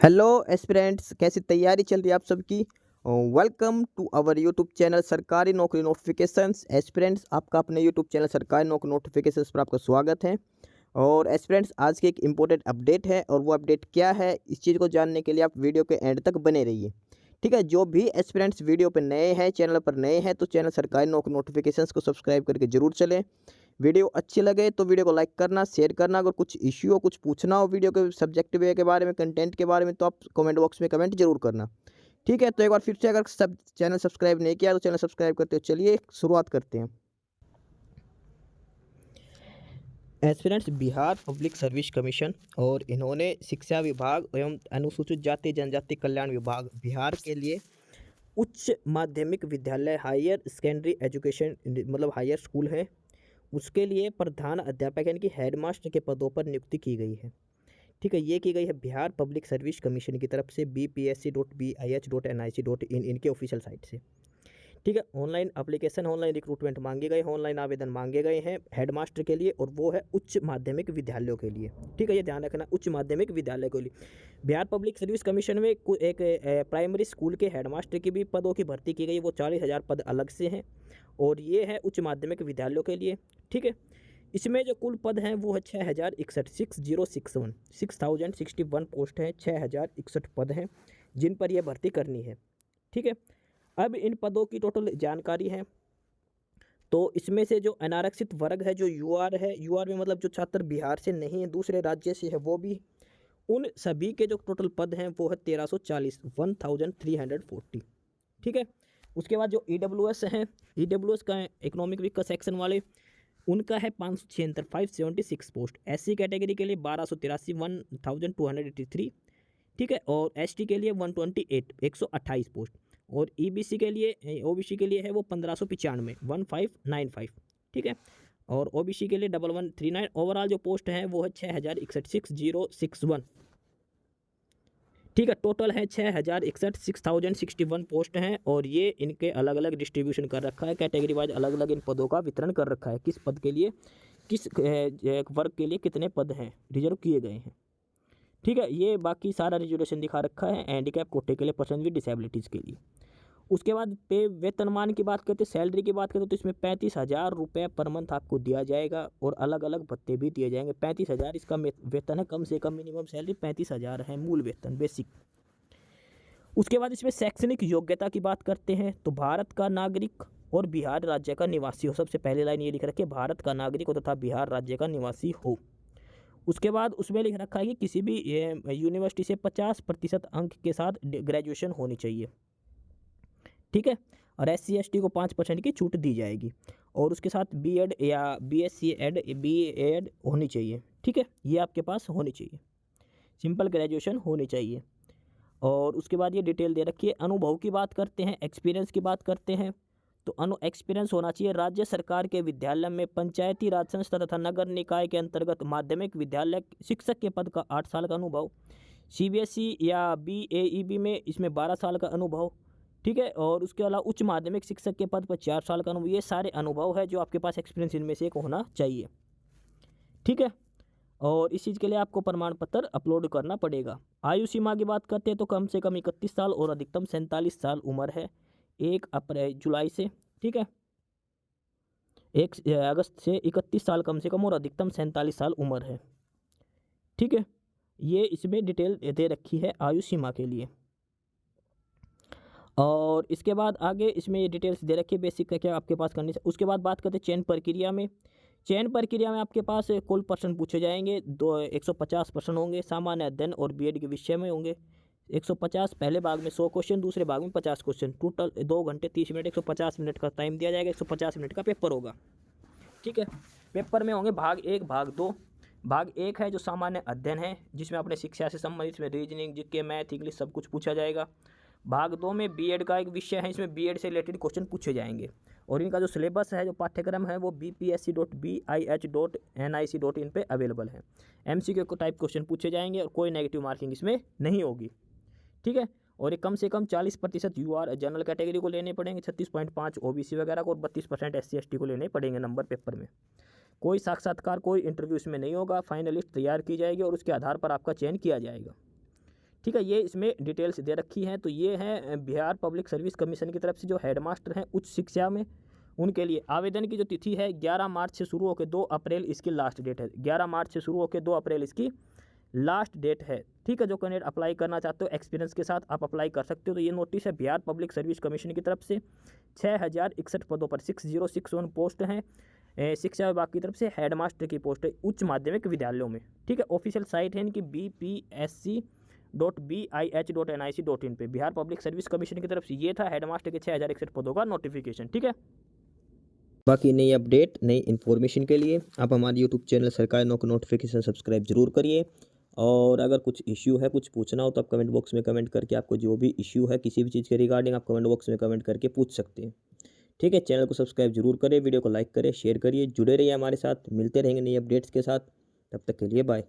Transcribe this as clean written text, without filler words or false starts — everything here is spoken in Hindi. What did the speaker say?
हेलो एस्पिरेंट्स, कैसी तैयारी चल रही है आप सबकी। Welcome to our YouTube channel सरकारी नौकरी नोटिफिकेशंस। एस्पिरेंट्स, आपका अपने यूट्यूब चैनल सरकारी नौकरी नोटिफिकेशंस पर आपका स्वागत है। और एस्पिरेंट्स, आज की एक इम्पोर्टेंट अपडेट है और वो अपडेट क्या है, इस चीज़ को जानने के लिए आप वीडियो के एंड तक बने रहिए। ठीक है, जो भी एस्पिरेंट्स वीडियो पर नए हैं, चैनल पर नए हैं, तो चैनल सरकारी नौकरी नोटिफिकेशंस को सब्सक्राइब करके जरूर चलें। वीडियो अच्छी लगे तो वीडियो को लाइक करना, शेयर करना। अगर कुछ इश्यू हो, कुछ पूछना हो वीडियो के सब्जेक्ट वे के बारे में, कंटेंट के बारे में, तो आप कमेंट बॉक्स में कमेंट जरूर करना। ठीक है, तो एक बार फिर से, अगर सब चैनल सब्सक्राइब नहीं किया तो चैनल सब्सक्राइब करते हो। चलिए शुरुआत करते हैं। Aspirants Bihar public service commission और इन्होंने शिक्षा विभाग एवं अनुसूचित जाति जनजाति कल्याण विभाग बिहार के लिए उच्च माध्यमिक विद्यालय, हायर सेकेंडरी एजुकेशन मतलब हायर स्कूल है, उसके लिए प्रधान अध्यापक यानी कि हेडमास्टर के पदों पर नियुक्ति की गई है। ठीक है, ये की गई है बिहार पब्लिक सर्विस कमीशन की तरफ से bpsc.bih.nic.in इनके ऑफिशियल साइट से। ठीक है, ऑनलाइन एप्लीकेशन, ऑनलाइन रिक्रूटमेंट मांगे गए, ऑनलाइन आवेदन मांगे गए हैं हेडमास्टर के लिए, और वो है उच्च माध्यमिक विद्यालयों के लिए। ठीक है, ये ध्यान रखना, उच्च माध्यमिक विद्यालय के लिए। बिहार पब्लिक सर्विस कमीशन में एक प्राइमरी स्कूल के हेडमास्टर की भी पदों की भर्ती की गई, वो 40,000 पद अलग से हैं, और ये है उच्च माध्यमिक विद्यालयों के लिए। ठीक है, इसमें जो कुल पद हैं वो है 6,061, 6061, 6061 पोस्ट है, 6,061 पद हैं जिन पर यह भर्ती करनी है। ठीक है, अब इन पदों की टोटल जानकारी है। तो इसमें से जो अनारक्षित वर्ग है, जो यूआर है, यूआर में मतलब जो छात्र बिहार से नहीं है, दूसरे राज्य से है, वो भी, उन सभी के जो टोटल पद हैं वो है 1340, 1340। ठीक है, उसके बाद जो ईडब्ल्यूएस हैं, ईडब्ल्यूएस का इकोनॉमिक वीकर सेक्शन वाले, उनका है 576, 576 पोस्ट। एससी कैटेगरी के लिए 1283, 1283। ठीक है, और एसटी के लिए 128, 128 पोस्ट। और ईबीसी के लिए, ओबीसी के लिए है वो 1595, 1595। ठीक है, और ओबीसी के लिए 1139। ओवरऑल जो पोस्ट है वो है 6,061, 6061। ठीक है, टोटल है 6,061, 6061 पोस्ट हैं, और ये इनके अलग अलग डिस्ट्रीब्यूशन कर रखा है, कैटेगरी वाइज अलग अलग इन पदों का वितरण कर रखा है, किस पद के लिए, किस वर्ग के लिए कितने पद हैं रिजर्व किए गए हैं। ठीक है, ये बाकी सारा रिजर्वेशन दिखा रखा है हैंडीकैप कोटे के लिए, पर्सन विद डिसेबिलिटीज़ के लिए। उसके बाद पे वेतनमान की बात करते, सैलरी की बात करते, तो इसमें 35,000 रुपये पर मंथ आपको दिया जाएगा, और अलग अलग भत्ते भी दिए जाएंगे। 35,000 इसका वेतन है, कम से कम मिनिमम सैलरी 35,000 है, मूल वेतन बेसिक। उसके बाद इसमें शैक्षणिक योग्यता की बात करते हैं, तो भारत का नागरिक और बिहार राज्य का निवासी हो। सबसे पहले लाइन ये लिख रखी है, भारत का नागरिक हो तथा बिहार राज्य का निवासी हो। उसके बाद उसमें लिख रखा है कि किसी भी यूनिवर्सिटी से 50% अंक के साथ ग्रेजुएशन होनी चाहिए। ठीक है, और SC ST को 5% की छूट दी जाएगी, और उसके साथ बीएड या BSc एड BEd होनी चाहिए। ठीक है, ये आपके पास होनी चाहिए, सिंपल ग्रेजुएशन होनी चाहिए। और उसके बाद ये डिटेल दे रखी है। अनुभव की बात करते हैं, एक्सपीरियंस की बात करते हैं, तो एक्सपीरियंस होना चाहिए राज्य सरकार के विद्यालय में, पंचायती राज संस्था तथा नगर निकाय के अंतर्गत माध्यमिक विद्यालय शिक्षक के पद का 8 साल का अनुभव। CBSE या BAEB में इसमें 12 साल का अनुभव। ठीक है, और उसके अलावा उच्च माध्यमिक शिक्षक के पद पर 4 साल का अनुभव। ये सारे अनुभव है जो आपके पास एक्सपीरियंस इनमें से एक होना चाहिए। ठीक है, और इस चीज़ के लिए आपको प्रमाण पत्र अपलोड करना पड़ेगा। आयु सीमा की बात करते हैं, तो कम से कम 31 साल और अधिकतम 47 साल उम्र है 1 अप्रैल जुलाई से। ठीक है, 1 अगस्त से 31 साल कम से कम, और अधिकतम 47 साल उम्र है। ठीक है, ये इसमें डिटेल दे रखी है आयु सीमा के लिए। और इसके बाद आगे इसमें ये डिटेल्स दे रखी है बेसिक का क्या आपके पास करनी है। उसके बाद बात करते हैं चयन प्रक्रिया में। चयन प्रक्रिया में आपके पास कुल प्रश्न पूछे जाएंगे, 150 प्रश्न होंगे, सामान्य अध्ययन और बीएड के विषय में होंगे। 150 पहले भाग में 100 क्वेश्चन, दूसरे भाग में 50 क्वेश्चन, टोटल 2 घंटे 30 मिनट, 150 मिनट का टाइम दिया जाएगा, 150 मिनट का पेपर होगा। ठीक है, पेपर में होंगे भाग 1, भाग 2। भाग 1 है जो सामान्य अध्ययन है, जिसमें अपने शिक्षा से संबंधित, इसमें रीजनिंग, जीके, मैथ, इंग्लिश सब कुछ पूछा जाएगा। भाग 2 में बीएड का एक विषय है, इसमें बीएड से रिलेटेड क्वेश्चन पूछे जाएंगे, और इनका जो सिलेबस है, जो पाठ्यक्रम है, वो bpsc.bih.nic.in पे अवेलेबल है। MCQ को टाइप क्वेश्चन पूछे जाएंगे, और कोई नेगेटिव मार्किंग इसमें नहीं होगी। ठीक है, और ये कम से कम 40% यूआर जनरल कैटेगरी को लेने पड़ेंगे, 36.5 OBC वगैरह को, और 32% SC ST को लेने पड़ेंगे नंबर पेपर में। कोई साक्षात्कार, कोई इंटरव्यू इसमें नहीं होगा। फाइनल लिस्ट तैयार की जाएगी और उसके आधार पर आपका चयन किया जाएगा। ठीक है, ये इसमें डिटेल्स दे रखी हैं। तो ये है बिहार पब्लिक सर्विस कमीशन की तरफ से जो हेडमास्टर हैं उच्च शिक्षा में, उनके लिए आवेदन की जो तिथि है 11 मार्च से शुरू होकर 2 अप्रैल इसकी लास्ट डेट है। 11 मार्च से शुरू होकर 2 अप्रैल इसकी लास्ट डेट है। ठीक है, जो कैंडिडेट अप्लाई करना चाहते हो एक्सपीरियंस के साथ आप अप्लाई कर सकते हो। तो ये नोटिस है बिहार पब्लिक सर्विस कमीशन की तरफ से 6061 पदों पर 6061 पोस्ट हैं शिक्षा विभाग की तरफ से। हेडमास्टर की पोस्ट है उच्च माध्यमिक विद्यालयों में। ठीक है, ऑफिशियल साइट है इनकी bpsc.bih.nic.in पे। बिहार पब्लिक सर्विस कमीशन की तरफ से ये था हेडमास्टर के 6061 पदों का नोटिफिकेशन। ठीक है, बाकी नई अपडेट नई इन्फॉर्मेशन के लिए आप हमारे यूट्यूब चैनल सरकारी नौकरी नोटिफिकेशन सब्सक्राइब जरूर करिए। और अगर कुछ इश्यू है, कुछ पूछना हो तो आप कमेंट बॉक्स में कमेंट करके आपको जो भी इश्यू है किसी भी चीज़ के रिगार्डिंग आप कमेंट बॉक्स में कमेंट करके पूछ सकते हैं। ठीक है, चैनल को सब्सक्राइब जरूर करें, वीडियो को लाइक करें, शेयर करिए, जुड़े रहिए हमारे साथ। मिलते रहेंगे नई अपडेट्स के साथ, तब तक के लिए बाय।